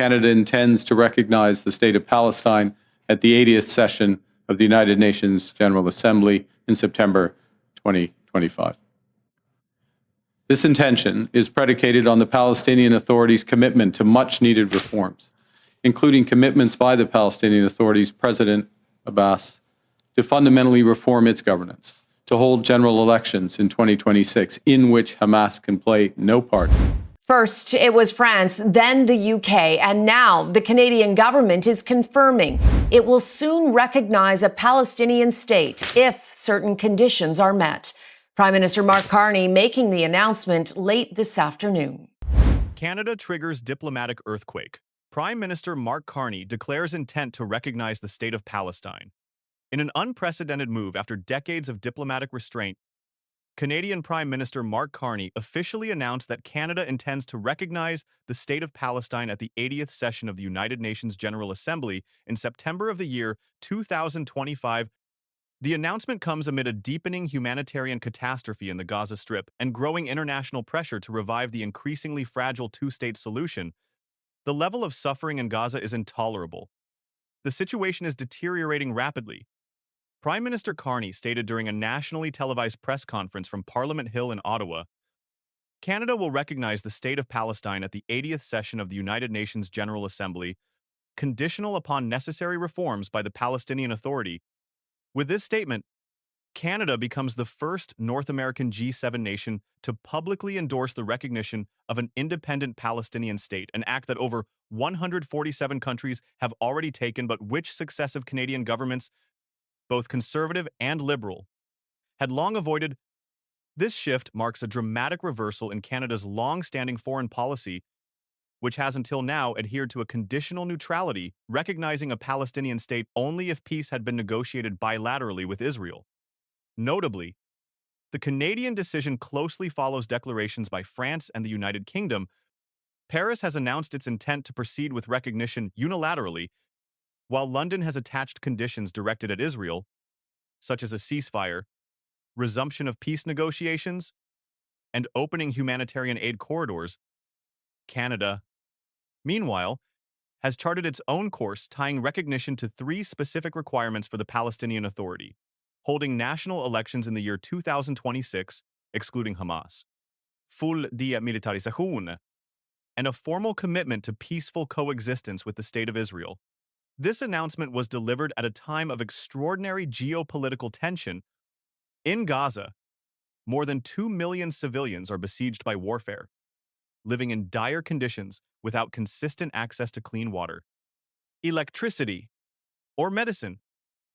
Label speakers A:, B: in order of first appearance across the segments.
A: Canada intends to recognize the State of Palestine at the 80th session of the United Nations General Assembly in September 2025. This intention is predicated on the Palestinian Authority's commitment to much-needed reforms, including commitments by the Palestinian Authority's President Impasse to fundamentally reform its governance, to hold general elections in 2026 in which Hamas can play no part.
B: First, it was France, then the UK, and now the Canadian government is confirming it will soon recognize a Palestinian state if certain conditions are met. Prime Minister Mark Carney making the announcement late this afternoon.
C: Canada triggers diplomatic earthquake. Prime Minister Mark Carney declares intent to recognize the State of Palestine. In an unprecedented move after decades of diplomatic restraint, Canadian Prime Minister Mark Carney officially announced that Canada intends to recognize the State of Palestine at the 80th session of the United Nations General Assembly in September of the year 2025. The announcement comes amid a deepening humanitarian catastrophe in the Gaza Strip and growing international pressure to revive the increasingly fragile two-state solution. The level of suffering in Gaza is intolerable. The situation is deteriorating rapidly. Prime Minister Carney stated during a nationally televised press conference from Parliament Hill in Ottawa, Canada will recognize the State of Palestine at the 80th session of the United Nations General Assembly, conditional upon necessary reforms by the Palestinian Authority. With this statement, Canada becomes the first North American G7 nation to publicly endorse the recognition of an independent Palestinian state, an act that over 147 countries have already taken, but which successive Canadian governments, both conservative and liberal, had long avoided. This shift marks a dramatic reversal in Canada's long-standing foreign policy, which has until now adhered to a conditional neutrality, recognizing a Palestinian state only if peace had been negotiated bilaterally with Israel. Notably, the Canadian decision closely follows declarations by France and the United Kingdom. Paris has announced its intent to proceed with recognition unilaterally, while London has attached conditions directed at Israel, such as a ceasefire, resumption of peace negotiations, and opening humanitarian aid corridors. Canada, meanwhile, has charted its own course, tying recognition to three specific requirements for the Palestinian Authority: holding national elections in the year 2026, excluding Hamas, full demilitarisation, and a formal commitment to peaceful coexistence with the State of Israel. This announcement was delivered at a time of extraordinary geopolitical tension. In Gaza, more than 2 million civilians are besieged by warfare, living in dire conditions without consistent access to clean water, electricity, or medicine.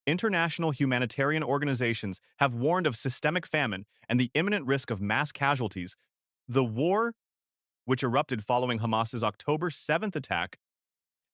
C: International humanitarian organizations have warned of systemic famine and the imminent risk of mass casualties. The war, which erupted following Hamas's October 7th attack,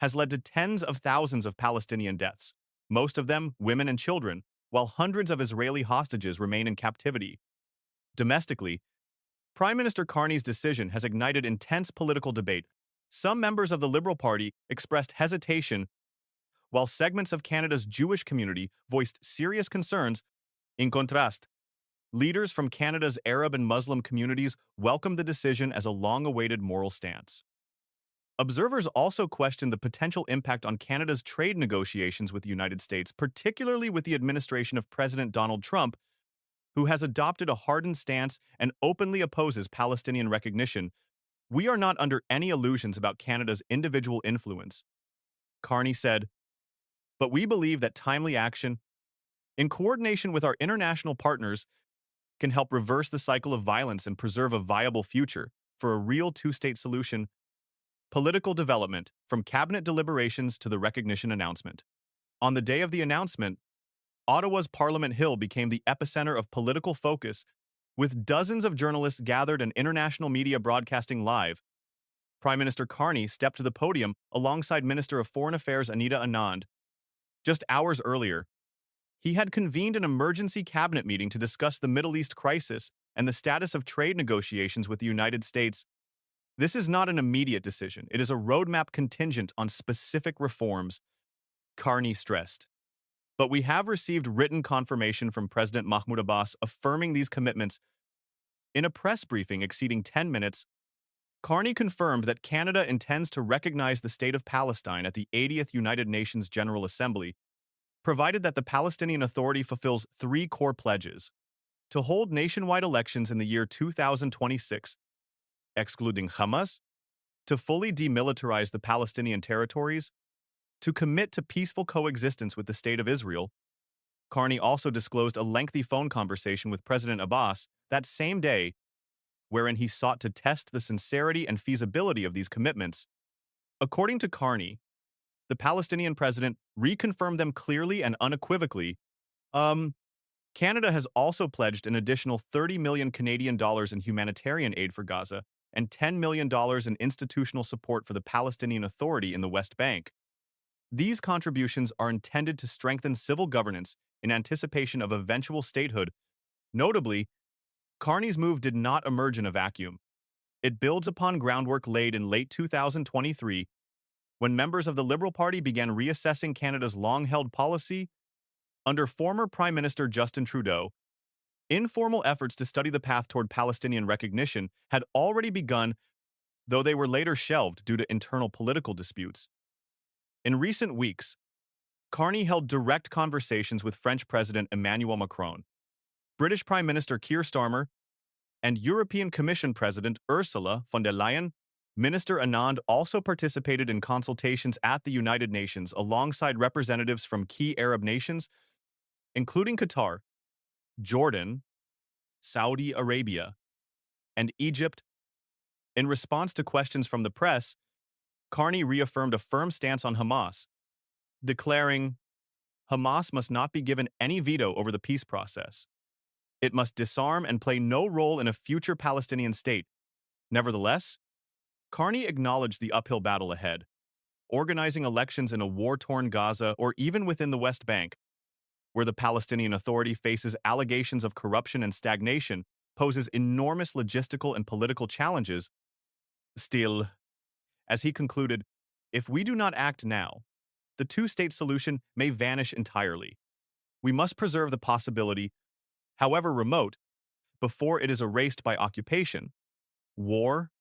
C: has led to tens of thousands of Palestinian deaths, most of them women and children, while hundreds of Israeli hostages remain in captivity. Domestically, Prime Minister Carney's decision has ignited intense political debate. Some members of the Liberal Party expressed hesitation, while segments of Canada's Jewish community voiced serious concerns. In contrast, leaders from Canada's Arab and Muslim communities welcomed the decision as a long-awaited moral stance. Observers also questioned the potential impact on Canada's trade negotiations with the United States, particularly with the administration of President Donald Trump, who has adopted a hardened stance and openly opposes Palestinian recognition. We are not under any illusions about Canada's individual influence, Carney said, but we believe that timely action, in coordination with our international partners, can help reverse the cycle of violence and preserve a viable future for a real two-state solution. Political development, from cabinet deliberations to the recognition announcement. On the day of the announcement, Ottawa's Parliament Hill became the epicenter of political focus, with dozens of journalists gathered and international media broadcasting live. Prime Minister Carney stepped to the podium alongside Minister of Foreign Affairs Anita Anand. Just hours earlier, he had convened an emergency cabinet meeting to discuss the Middle East crisis and the status of trade negotiations with the United States. This is not an immediate decision. It is a roadmap contingent on specific reforms, Carney stressed. But we have received written confirmation from President Mahmoud Abbas affirming these commitments. In a press briefing exceeding 10 minutes, Carney confirmed that Canada intends to recognize the State of Palestine at the 80th United Nations General Assembly, provided that the Palestinian Authority fulfills three core pledges: to hold nationwide elections in the year 2026, excluding Hamas, to fully demilitarize the Palestinian territories, to commit to peaceful coexistence with the State of Israel. Carney also disclosed a lengthy phone conversation with President Abbas that same day, wherein he sought to test the sincerity and feasibility of these commitments. According to Carney, the Palestinian president reconfirmed them clearly and unequivocally. Canada has also pledged an additional 30 million Canadian dollars in humanitarian aid for Gaza and $10 million in institutional support for the Palestinian Authority in the West Bank. These contributions are intended to strengthen civil governance in anticipation of eventual statehood. Notably, Carney's move did not emerge in a vacuum. It builds upon groundwork laid in late 2023 when members of the Liberal Party began reassessing Canada's long-held policy. Under former Prime Minister Justin Trudeau, informal efforts to study the path toward Palestinian recognition had already begun, though they were later shelved due to internal political disputes. In recent weeks, Carney held direct conversations with French President Emmanuel Macron, British Prime Minister Keir Starmer, and European Commission President Ursula von der Leyen. Minister Anand also participated in consultations at the United Nations alongside representatives from key Arab nations, including Qatar, Jordan, Saudi Arabia, and Egypt. In response to questions from the press, Carney reaffirmed a firm stance on Hamas, declaring, "Hamas must not be given any veto over the peace process. It must disarm and play no role in a future Palestinian state." Nevertheless, Carney acknowledged the uphill battle ahead. Organizing elections in a war-torn Gaza or even within the West Bank, where the Palestinian Authority faces allegations of corruption and stagnation, poses enormous logistical and political challenges. Still, as he concluded, if we do not act now, the two-state solution may vanish entirely. We must preserve the possibility, however remote, before it is erased by occupation, war,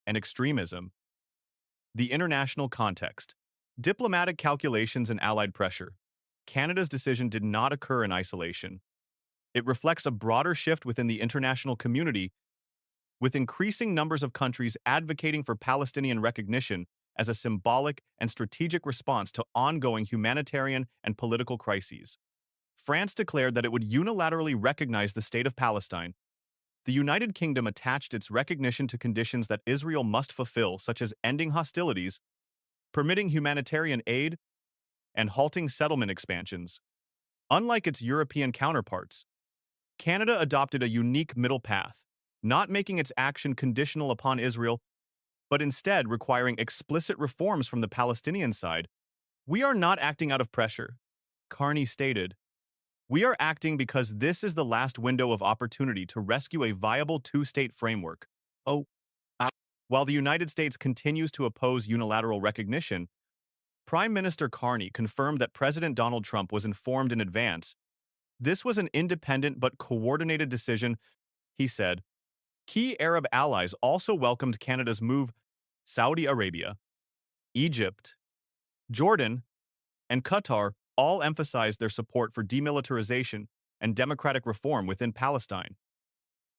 C: and extremism. The international context, diplomatic calculations and allied pressure. Canada's decision did not occur in isolation. It reflects a broader shift within the international community, with increasing numbers of countries advocating for Palestinian recognition as a symbolic and strategic response to ongoing humanitarian and political crises. France declared that it would unilaterally recognize the State of Palestine. The United Kingdom attached its recognition to conditions that Israel must fulfill, such as ending hostilities, permitting humanitarian aid, and halting settlement expansions. Unlike its European counterparts, Canada adopted a unique middle path, not making its action conditional upon Israel, but instead requiring explicit reforms from the Palestinian side. "We are not acting out of pressure," Carney stated. "We are acting because this is the last window of opportunity to rescue a viable two-state framework." While the United States continues to oppose unilateral recognition, Prime Minister Carney confirmed that President Donald Trump was informed in advance. "This was an independent but coordinated decision," he said. Key Arab allies also welcomed Canada's move. Saudi Arabia, Egypt, Jordan, and Qatar all emphasized their support for demilitarization and democratic reform within Palestine.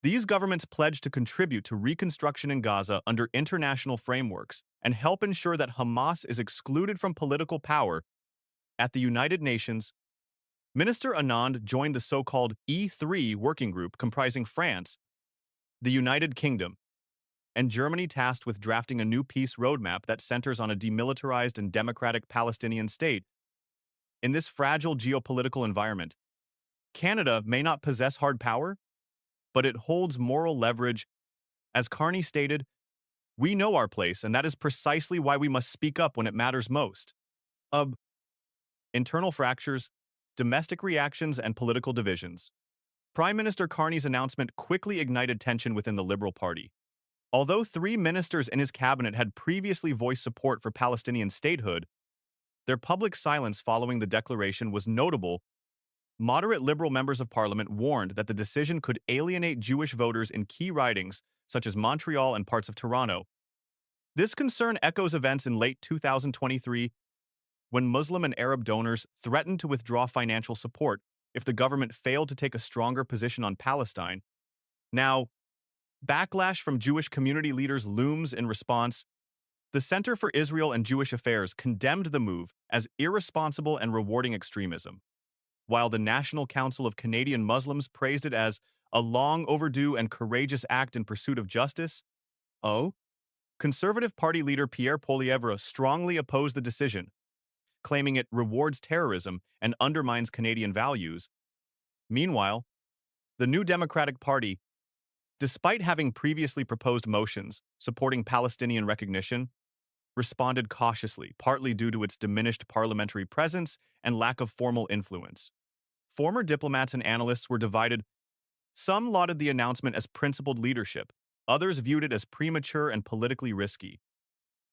C: These governments pledged to contribute to reconstruction in Gaza under international frameworks and help ensure that Hamas is excluded from political power. At the United Nations, Minister Anand joined the so-called E3 working group comprising France, the United Kingdom, and Germany, tasked with drafting a new peace roadmap that centers on a demilitarized and democratic Palestinian state. In this fragile geopolitical environment, Canada may not possess hard power, but it holds moral leverage. As Carney stated, "We know our place, and that is precisely why we must speak up when it matters most." Internal fractures, domestic reactions, and political divisions. Prime Minister Carney's announcement quickly ignited tension within the Liberal Party. Although 3 ministers in his cabinet had previously voiced support for Palestinian statehood, their public silence following the declaration was notable. Moderate Liberal members of Parliament warned that the decision could alienate Jewish voters in key ridings such as Montreal and parts of Toronto. This concern echoes events in late 2023 when Muslim and Arab donors threatened to withdraw financial support if the government failed to take a stronger position on Palestine. Now, backlash from Jewish community leaders looms in response. The Center for Israel and Jewish Affairs condemned the move as irresponsible and rewarding extremism, while the National Council of Canadian Muslims praised it as a long overdue and courageous act in pursuit of justice. Conservative Party leader Pierre Poilievre strongly opposed the decision, claiming it rewards terrorism and undermines Canadian values. Meanwhile, the New Democratic Party, despite having previously proposed motions supporting Palestinian recognition, responded cautiously, partly due to its diminished parliamentary presence and lack of formal influence. Former diplomats and analysts were divided. Some lauded the announcement as principled leadership, others viewed it as premature and politically risky,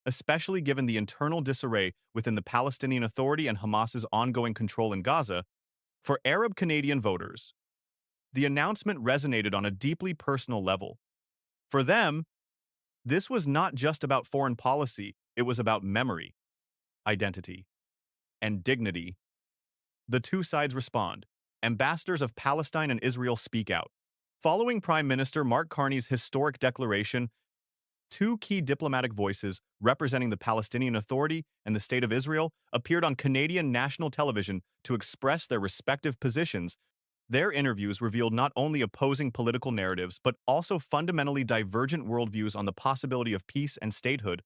C: especially given the internal disarray within the Palestinian Authority and Hamas's ongoing control in Gaza. For Arab Canadian voters, the announcement resonated on a deeply personal level. For them, this was not just about foreign policy, it was about memory, identity, and dignity. The two sides respond. Ambassadors of Palestine and Israel speak out. Following Prime Minister Mark Carney's historic declaration, two key diplomatic voices representing the Palestinian Authority and the State of Israel appeared on Canadian national television to express their respective positions. Their interviews revealed not only opposing political narratives but also fundamentally divergent worldviews on the possibility of peace and statehood.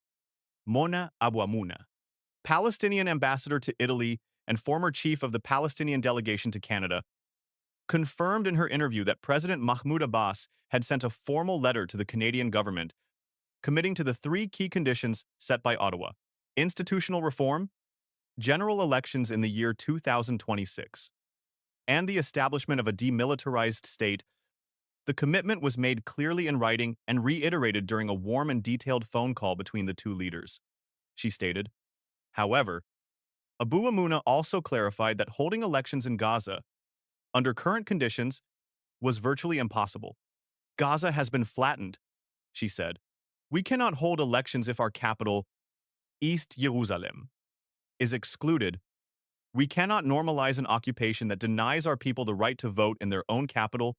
C: Mona Abouamouna, Palestinian ambassador to Italy and former chief of the Palestinian delegation to Canada, confirmed in her interview that President Mahmoud Abbas had sent a formal letter to the Canadian government committing to the three key conditions set by Ottawa: institutional reform, general elections in the year 2026, and the establishment of a demilitarized state. The commitment was made clearly in writing and reiterated during a warm and detailed phone call between the two leaders, she stated. However, Abouamouna also clarified that holding elections in Gaza, under current conditions, was virtually impossible. Gaza has been flattened, she said. We cannot hold elections if our capital, East Jerusalem, is excluded. We cannot normalize an occupation that denies our people the right to vote in their own capital.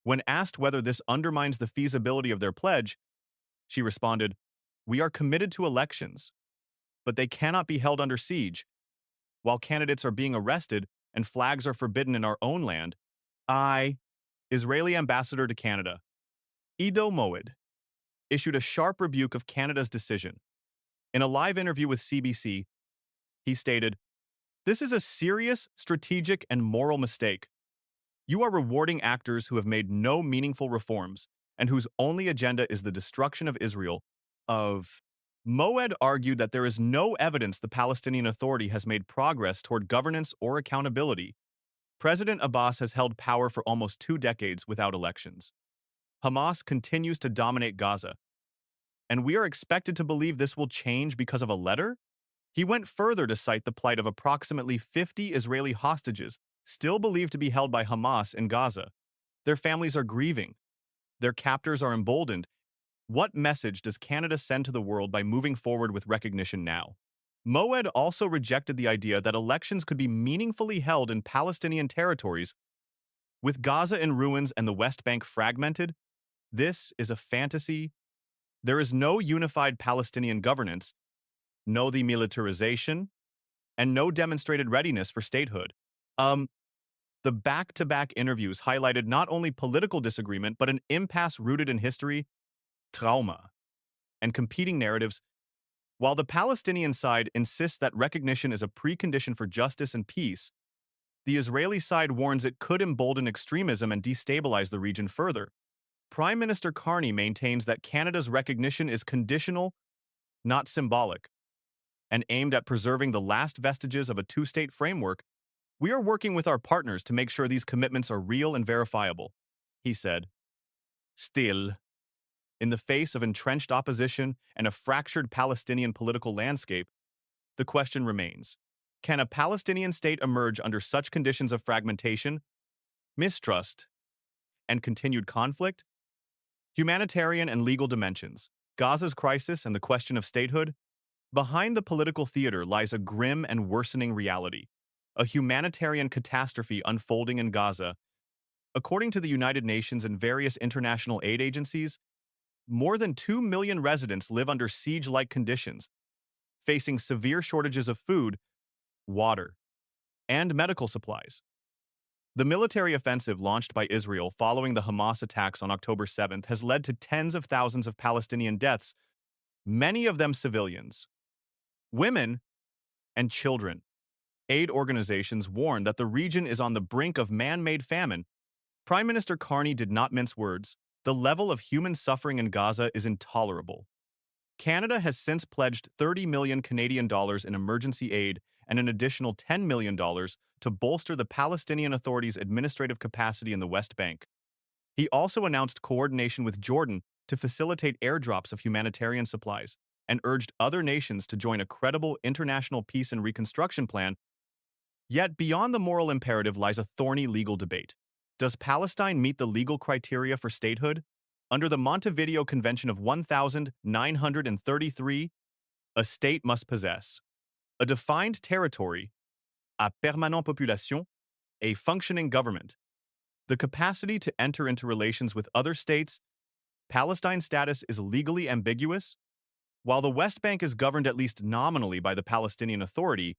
C: When asked whether this undermines the feasibility of their pledge, she responded, "We are committed to elections, but they cannot be held under siege. While candidates are being arrested and flags are forbidden in our own land." Israeli ambassador to Canada, Ido Moed, issued a sharp rebuke of Canada's decision. In a live interview with CBC, he stated, "This is a serious, strategic, and moral mistake. You are rewarding actors who have made no meaningful reforms and whose only agenda is the destruction of Israel." Moed argued that there is no evidence the Palestinian Authority has made progress toward governance or accountability. President Abbas has held power for almost 2 decades without elections. Hamas continues to dominate Gaza, and we are expected to believe this will change because of a letter? He went further to cite the plight of approximately 50 Israeli hostages still believed to be held by Hamas in Gaza. Their families are grieving. Their captors are emboldened. What message does Canada send to the world by moving forward with recognition now? Moed also rejected the idea that elections could be meaningfully held in Palestinian territories. With Gaza in ruins and the West Bank fragmented, this is a fantasy. There is no unified Palestinian governance, no demilitarization, and no demonstrated readiness for statehood. The back-to-back interviews highlighted not only political disagreement, but an impasse rooted in history, trauma, and competing narratives. While the Palestinian side insists that recognition is a precondition for justice and peace, the Israeli side warns it could embolden extremism and destabilize the region further. Prime Minister Carney maintains that Canada's recognition is conditional, not symbolic, and aimed at preserving the last vestiges of a two-state framework. "We are working with our partners to make sure these commitments are real and verifiable," he said. Still, in the face of entrenched opposition and a fractured Palestinian political landscape, the question remains: can a Palestinian state emerge under such conditions of fragmentation, mistrust, and continued conflict? Humanitarian and legal dimensions. Gaza's crisis and the question of statehood, behind the political theater lies a grim and worsening reality, a humanitarian catastrophe unfolding in Gaza. According to the United Nations and various international aid agencies, more than 2 million residents live under siege-like conditions, facing severe shortages of food, water, and medical supplies. The military offensive launched by Israel following the Hamas attacks on October 7th has led to tens of thousands of Palestinian deaths, many of them civilians, women, and children. Aid organizations warn that the region is on the brink of man-made famine. Prime Minister Carney did not mince words. The level of human suffering in Gaza is intolerable. Canada has since pledged 30 million Canadian dollars in emergency aid and an additional $10 million to bolster the Palestinian Authority's administrative capacity in the West Bank. He also announced coordination with Jordan to facilitate airdrops of humanitarian supplies and urged other nations to join a credible international peace and reconstruction plan. Yet beyond the moral imperative lies a thorny legal debate. Does Palestine meet the legal criteria for statehood? Under the Montevideo Convention of 1933, a state must possess a defined territory, a permanente population, a functioning government, the capacity to enter into relations with other states. Palestine's status is legally ambiguous. While the West Bank is governed at least nominally by the Palestinian Authority,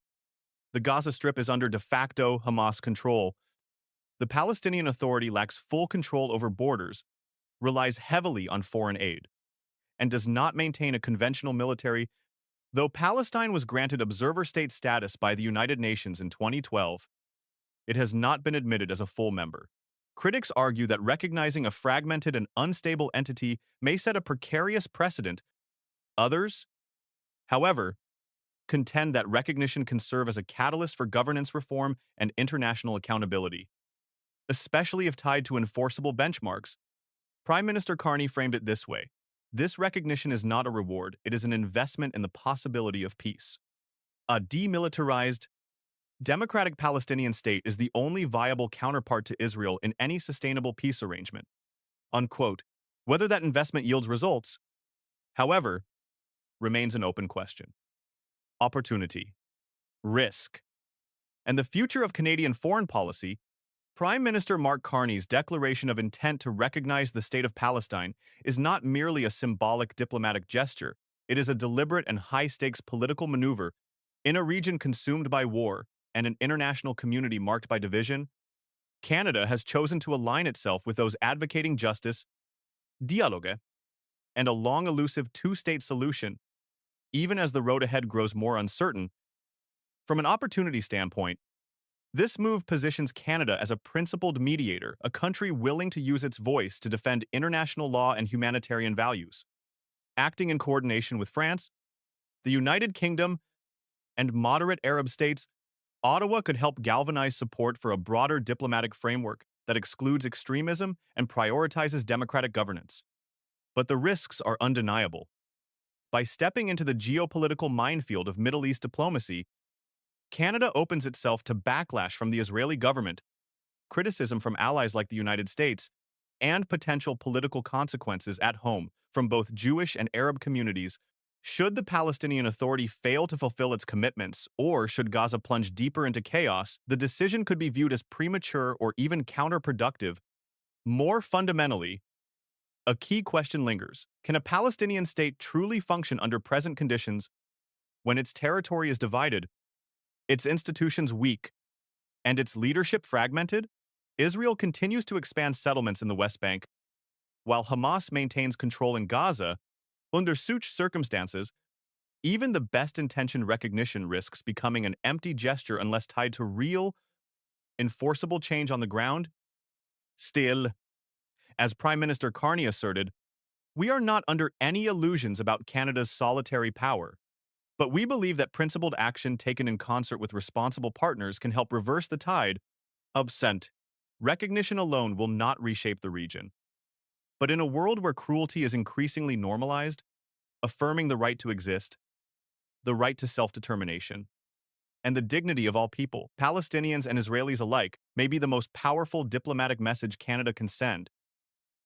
C: the Gaza Strip is under de facto Hamas control. The Palestinian Authority lacks full control over borders, relies heavily on foreign aid, and does not maintain a conventional military. Though Palestine was granted observer state status by the United Nations in 2012, it has not been admitted as a full member. Critics argue that recognizing a fragmented and unstable entity may set a precarious precedent. Others, however, contend that recognition can serve as a catalyst for governance reform and international accountability, especially if tied to enforceable benchmarks. Prime Minister Carney framed it this way: this recognition is not a reward, it is an investment in the possibility of peace. A demilitarized, democratic Palestinian state is the only viable counterpart to Israel in any sustainable peace arrangement. Unquote. Whether that investment yields results, however, remains an open question. Opportunity, risk, and the future of Canadian foreign policy. Prime Minister Mark Carney's declaration of intent to recognize the State of Palestine is not merely a symbolic diplomatic gesture, it is a deliberate and high-stakes political maneuver in a region consumed by war and an international community marked by division. Canada has chosen to align itself with those advocating justice, dialogue, and a long-elusive two-state solution, even as the road ahead grows more uncertain. From an opportunity standpoint, this move positions Canada as a principled mediator, a country willing to use its voice to defend international law and humanitarian values. Acting in coordination with France, the United Kingdom, and moderate Arab states, Ottawa could help galvanize support for a broader diplomatic framework that excludes extremism and prioritizes democratic governance. But the risks are undeniable. By stepping into the geopolitical minefield of Middle East diplomacy, Canada opens itself to backlash from the Israeli government, criticism from allies like the United States, and potential political consequences at home from both Jewish and Arab communities. Should the Palestinian Authority fail to fulfill its commitments, or should Gaza plunge deeper into chaos, the decision could be viewed as premature or even counterproductive. More fundamentally, a key question lingers: can a Palestinian state truly function under present conditions when its territory is divided, its institutions weak, and its leadership fragmented? Israel continues to expand settlements in the West Bank, while Hamas maintains control in Gaza. Under such circumstances, even the best-intentioned recognition risks becoming an empty gesture unless tied to real, enforceable change on the ground. Still, as Prime Minister Carney asserted, we are not under any illusions about Canada's solitary power. But we believe that principled action taken in concert with responsible partners can help reverse the tide of scent. Recognition alone will not reshape the region. But in a world where cruelty is increasingly normalized, affirming the right to exist, the right to self-determination, and the dignity of all people, Palestinians and Israelis alike, may be the most powerful diplomatic message Canada can send.